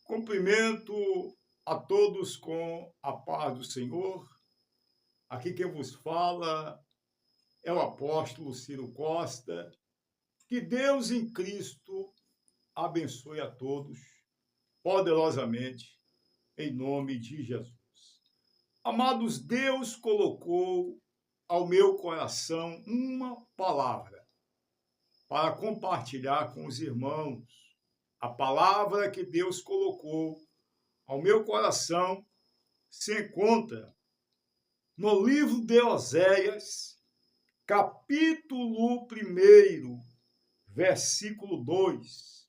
Cumprimento a todos com a paz do Senhor. Aqui quem vos fala é o apóstolo Ciro Costa. Que Deus em Cristo abençoe a todos poderosamente, em nome de Jesus. Amados, Deus colocou ao meu coração uma palavra para compartilhar com os irmãos. A palavra que Deus colocou ao meu coração se encontra no livro de Oséias, capítulo 1, versículo 2.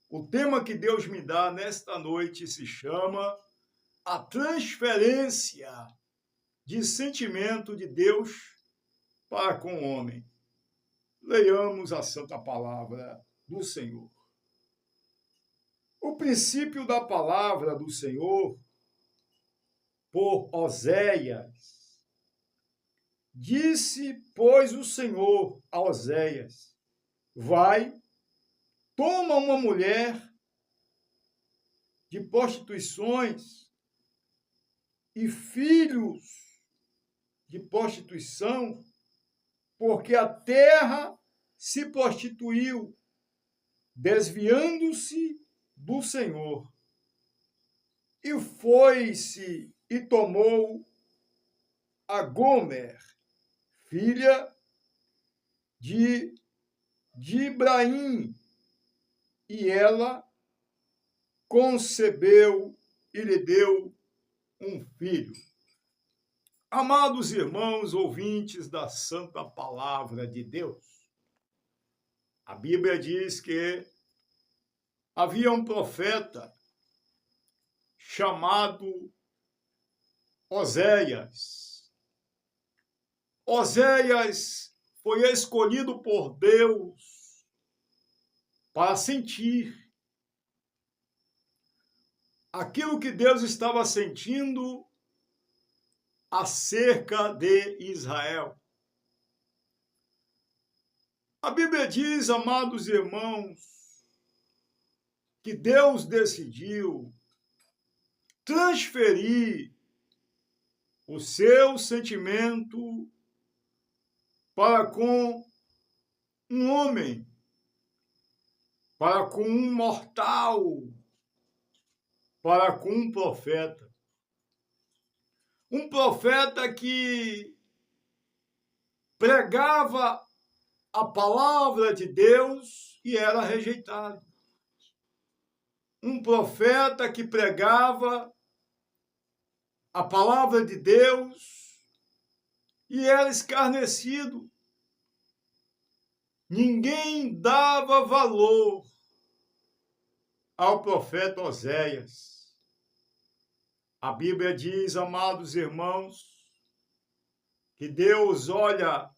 O tema que Deus me dá nesta noite se chama a transferência de sentimento de Deus para com o homem. Leiamos a santa palavra do Senhor. O princípio da palavra do Senhor, por Oséias. Disse, pois, o Senhor a Oséias: vai, toma uma mulher de prostituições e filhos de prostituição, porque a terra se prostituiu, desviando-se do Senhor. E foi-se e tomou a Gomer, filha de Dibraim, e ela concebeu e lhe deu um filho. Amados irmãos ouvintes da santa palavra de Deus, a Bíblia diz que havia um profeta chamado Oséias. Oséias foi escolhido por Deus para sentir aquilo que Deus estava sentindo acerca de Israel. A Bíblia diz, amados irmãos, que Deus decidiu transferir o seu sentimento para com um homem, para com um mortal, para com um profeta. Um profeta que pregava a palavra de Deus e era rejeitado. Um profeta que pregava a palavra de Deus e era escarnecido. Ninguém dava valor ao profeta Oséias. A Bíblia diz, amados irmãos, que Deus olha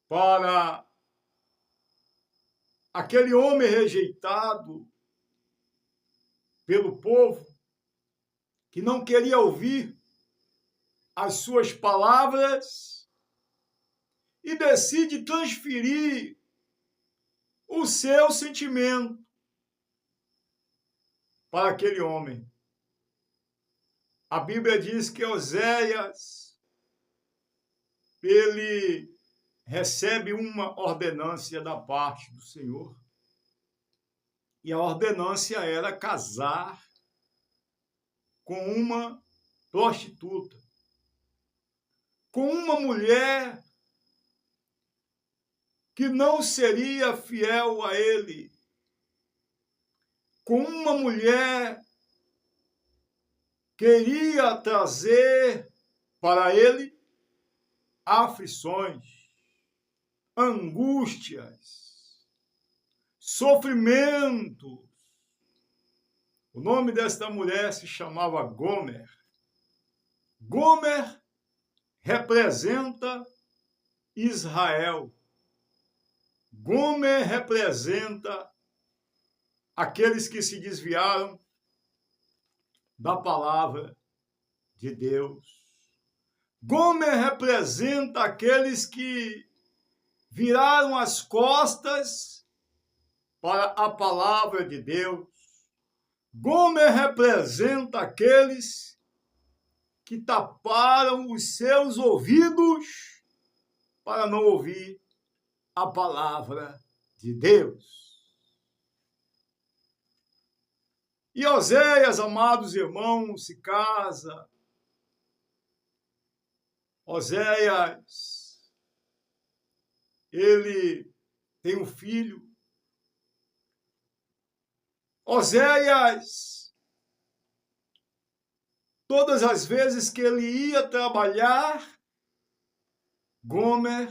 para aquele homem rejeitado pelo povo, que não queria ouvir as suas palavras, e decide transferir o seu sentimento para aquele homem. A Bíblia diz que Oséias, ele recebe uma ordenância da parte do Senhor. E a ordenância era casar com uma prostituta, com uma mulher que não seria fiel a ele, com uma mulher que iria trazer para ele aflições, angústias, sofrimentos. O nome desta mulher se chamava Gomer. Gomer representa Israel. Gomer representa aqueles que se desviaram da palavra de Deus. Gomer representa aqueles que viraram as costas para a palavra de Deus. Gomer representa aqueles que taparam os seus ouvidos para não ouvir a palavra de Deus. E Oséias, amados irmãos, se casa. Oséias, ele tem um filho. Oséias, todas as vezes que ele ia trabalhar, Gomer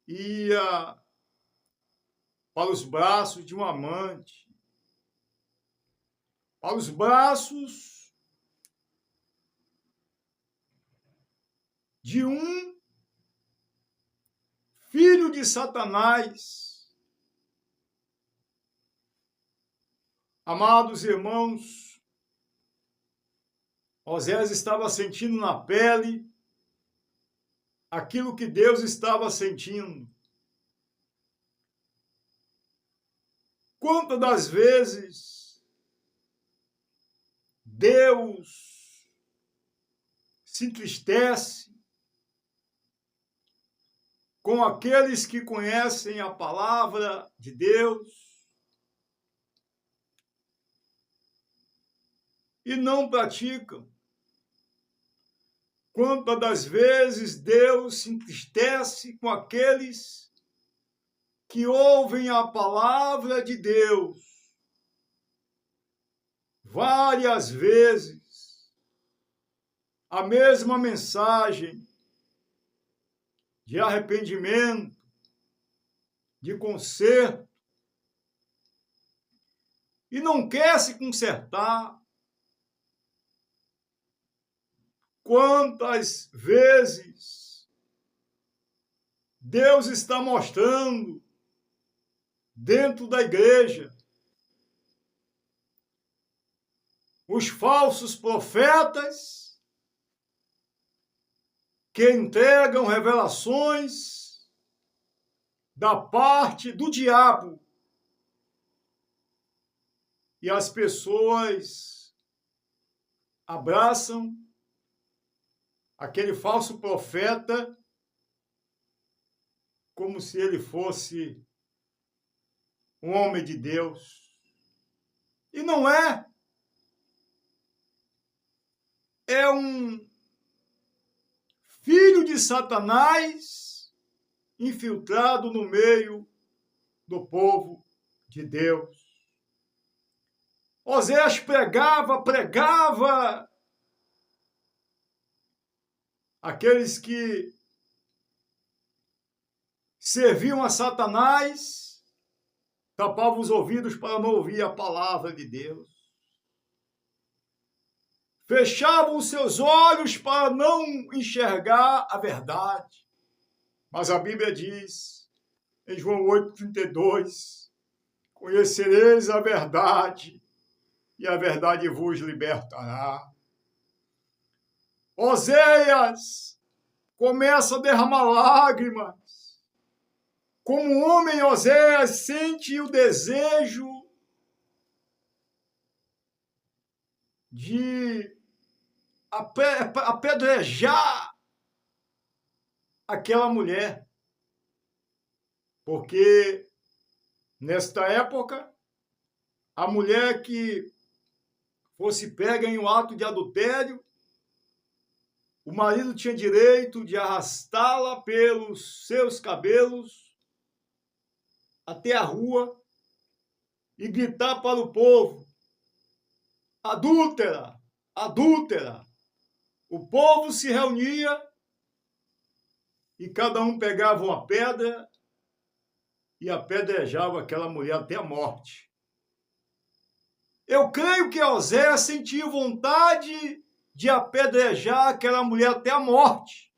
ia para os braços de um amante, para os braços de um filho de Satanás. Amados irmãos, Oséias estava sentindo na pele aquilo que Deus estava sentindo. Quantas das vezes Deus se entristece com aqueles que conhecem a palavra de Deus e não praticam. Quantas das vezes Deus se entristece com aqueles que ouvem a palavra de Deus várias vezes, a mesma mensagem de arrependimento, de conserto, e não quer se consertar. Quantas vezes Deus está mostrando dentro da igreja os falsos profetas que entregam revelações da parte do diabo e as pessoas abraçam aquele falso profeta como se ele fosse um homem de Deus. E não é. É um filho de Satanás infiltrado no meio do povo de Deus. Oséias pregava aqueles que serviam a Satanás, tapavam os ouvidos para não ouvir a palavra de Deus. Fechavam os seus olhos para não enxergar a verdade. Mas a Bíblia diz, em João 8,32, conhecereis a verdade, e a verdade vos libertará. Oséias começa a derramar lágrimas. Como homem, Oséias sente o desejo de apedrejar aquela mulher. Porque, nesta época, a mulher que fosse pega em um ato de adultério, o marido tinha direito de arrastá-la pelos seus cabelos até a rua e gritar para o povo: adúltera, adúltera. O povo se reunia e cada um pegava uma pedra e apedrejava aquela mulher até a morte. Eu creio que Oséias sentiu vontade de apedrejar aquela mulher até a morte.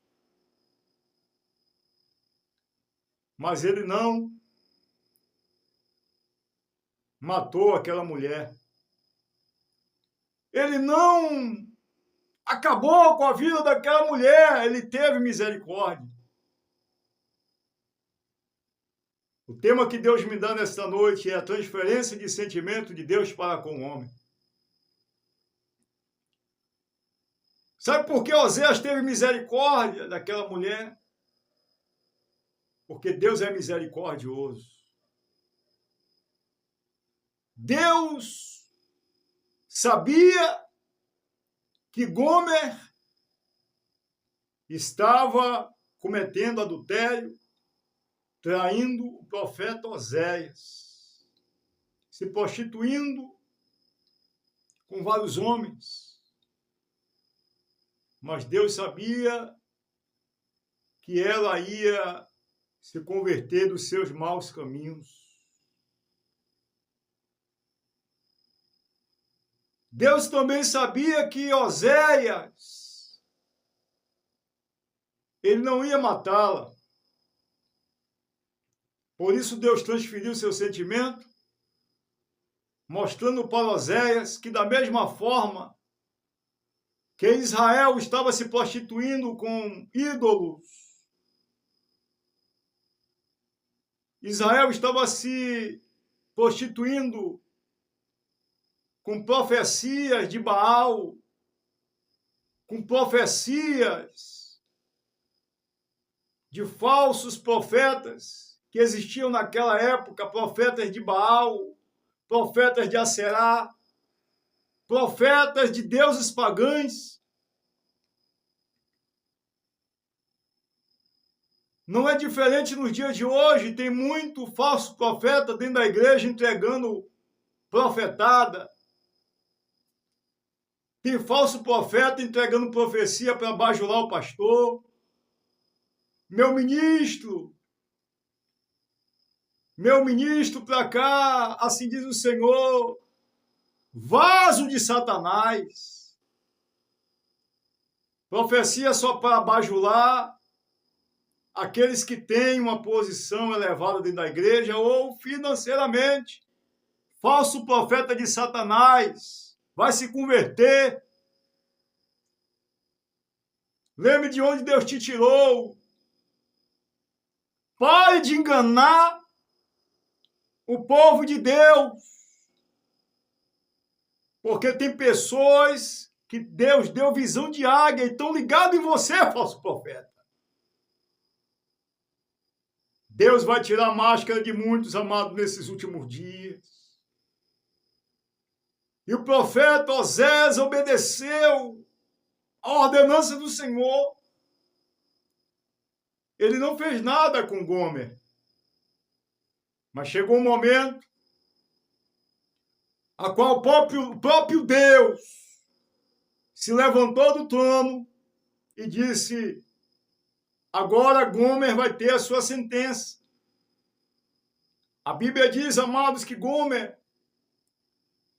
Mas ele não matou aquela mulher. Ele não acabou com a vida daquela mulher, ele teve misericórdia. O tema que Deus me dá nesta noite é a transferência de sentimento de Deus para com o homem. Sabe por que Oséias teve misericórdia daquela mulher? Porque Deus é misericordioso. Deus sabia que Gomer estava cometendo adultério, traindo o profeta Oséias, se prostituindo com vários homens. Mas Deus sabia que ela ia se converter dos seus maus caminhos. Deus também sabia que Oséias, ele não ia matá-la. Por isso Deus transferiu seu sentimento, mostrando para Oséias que da mesma forma que Israel estava se prostituindo com ídolos, Israel estava se prostituindo com profecias de Baal, com profecias de falsos profetas que existiam naquela época, profetas de Baal, profetas de Aserá, profetas de deuses pagãos. Não é diferente nos dias de hoje, tem muito falso profeta dentro da igreja entregando profetada. Tem falso profeta entregando profecia para bajular o pastor. Meu ministro para cá, assim diz o Senhor, vaso de Satanás. Profecia só para bajular aqueles que têm uma posição elevada dentro da igreja ou financeiramente. Falso profeta de Satanás vai se converter. Lembre de onde Deus te tirou. Pare de enganar o povo de Deus. Porque tem pessoas que Deus deu visão de águia e estão ligados em você, falso profeta. Deus vai tirar a máscara de muitos, amados, nesses últimos dias. E o profeta Oséias obedeceu a ordenança do Senhor. Ele não fez nada com Gomer. Mas chegou um momento a qual o próprio Deus se levantou do trono e disse: agora Gomer vai ter a sua sentença. A Bíblia diz, amados, que Gomer,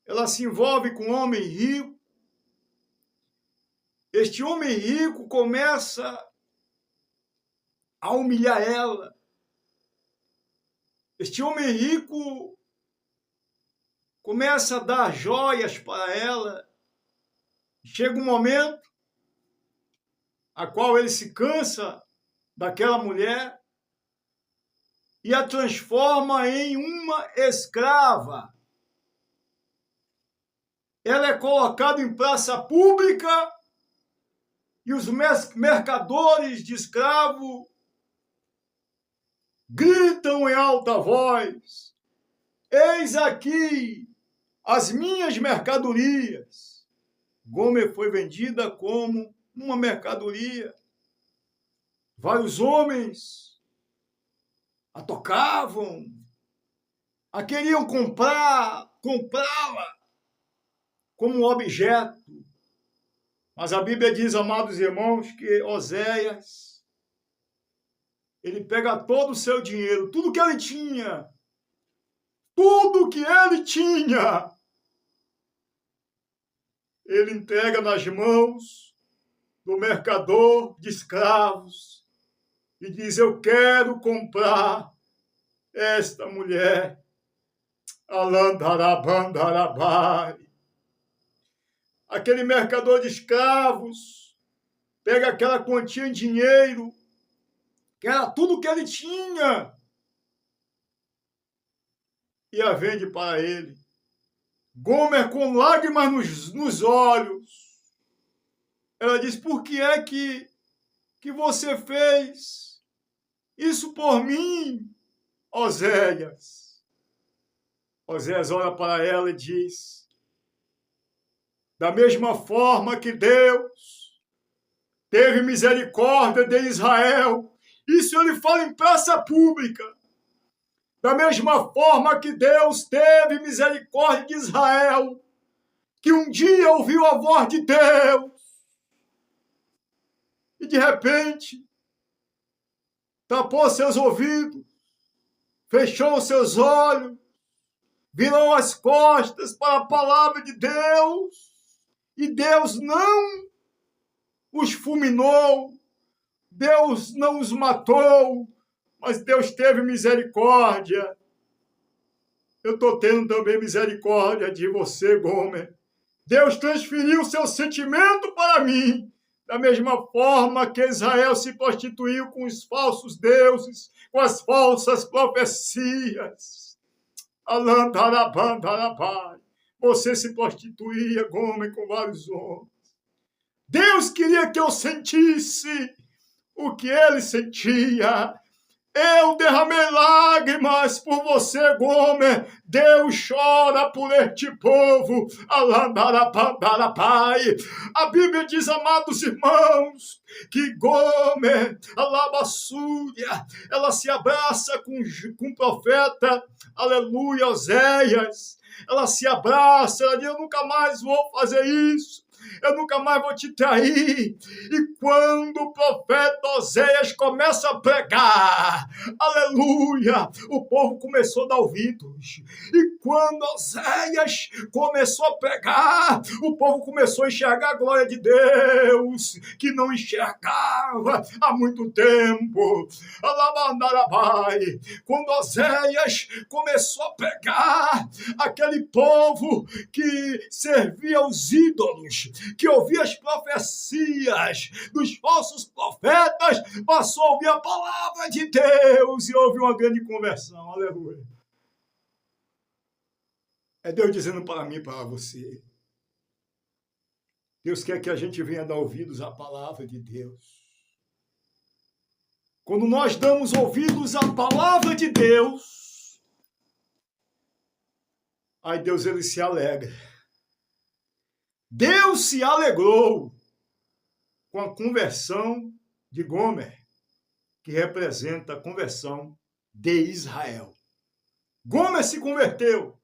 ela se envolve com um homem rico. Este homem rico começa a humilhar ela. Este homem rico começa a dar joias para ela. Chega um momento a qual ele se cansa daquela mulher e a transforma em uma escrava. Ela é colocada em praça pública e os mercadores de escravo gritam em alta voz: eis aqui as minhas mercadorias. Gomer foi vendida como uma mercadoria. Vários homens a tocavam, a queriam comprá-la como um objeto. Mas a Bíblia diz, amados irmãos, que Oséias, ele pega todo o seu dinheiro, tudo que ele tinha, ele entrega nas mãos do mercador de escravos e diz: eu quero comprar esta mulher. Alandarabandarabari. Aquele mercador de escravos pega aquela quantia em dinheiro, que era tudo que ele tinha, e a vende para ele. Gomer, com lágrimas nos olhos, ela diz: por que é que você fez isso por mim, Oséias? Oséias olha para ela e diz: da mesma forma que Deus teve misericórdia de Israel, isso ele fala em praça pública. Da mesma forma que Deus teve misericórdia de Israel, que um dia ouviu a voz de Deus e de repente tapou seus ouvidos, fechou seus olhos, virou as costas para a palavra de Deus, e Deus não os fulminou, Deus não os matou, mas Deus teve misericórdia. Eu estou tendo também misericórdia de você, Gomer. Deus transferiu seu sentimento para mim, da mesma forma que Israel se prostituiu com os falsos deuses, com as falsas profecias. Você se prostituía, Gomer, com vários homens. Deus queria que eu sentisse o que ele sentia. Eu derramei lágrimas por você, Gomer. Deus chora por este povo. A Bíblia diz, amados irmãos, que Gomer, ela se abraça com o profeta, aleluia, Oséias. Ela se abraça, ela diz: eu nunca mais vou fazer isso. Eu nunca mais vou te trair. E quando o profeta Oséias começa a pregar, aleluia, o povo começou a dar ouvidos. E quando Oséias começou a pregar, o povo começou a enxergar a glória de Deus, que não enxergava há muito tempo. Quando Oséias começou a pregar, aquele povo que servia aos ídolos, que ouvia as profecias dos falsos profetas, passou a ouvir a palavra de Deus e houve uma grande conversão. Aleluia. É Deus dizendo para mim e para você. Deus quer que a gente venha dar ouvidos à palavra de Deus. Quando nós damos ouvidos à palavra de Deus, aí Deus ele se alegra. Deus se alegrou com a conversão de Gomer, que representa a conversão de Israel. Gomer se converteu,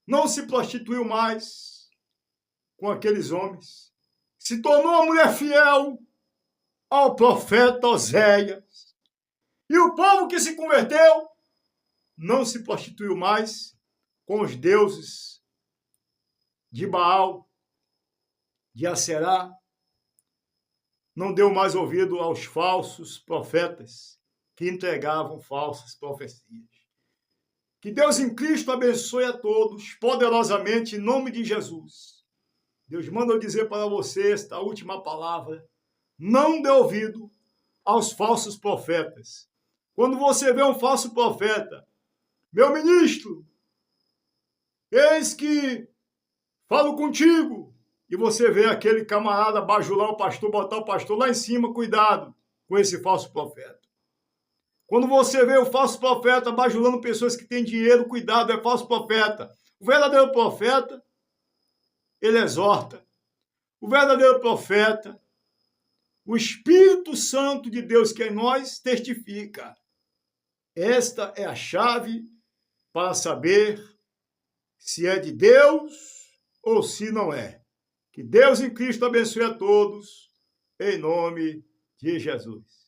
não se prostituiu mais com aqueles homens, se tornou uma mulher fiel ao profeta Oséias. E o povo que se converteu não se prostituiu mais com os deuses de Baal, de Aserá, não deu mais ouvido aos falsos profetas que entregavam falsas profecias. Que Deus em Cristo abençoe a todos poderosamente em nome de Jesus. Deus manda eu dizer para você esta última palavra: não dê ouvido aos falsos profetas. Quando você vê um falso profeta, meu ministro, eis que falo contigo, e você vê aquele camarada bajular o pastor, botar o pastor lá em cima, cuidado com esse falso profeta. Quando você vê o falso profeta bajulando pessoas que têm dinheiro, cuidado, é falso profeta. O verdadeiro profeta, ele exorta. O verdadeiro profeta, o Espírito Santo de Deus que é em nós, testifica. Esta é a chave para saber se é de Deus ou se não é. Que Deus em Cristo abençoe a todos, em nome de Jesus.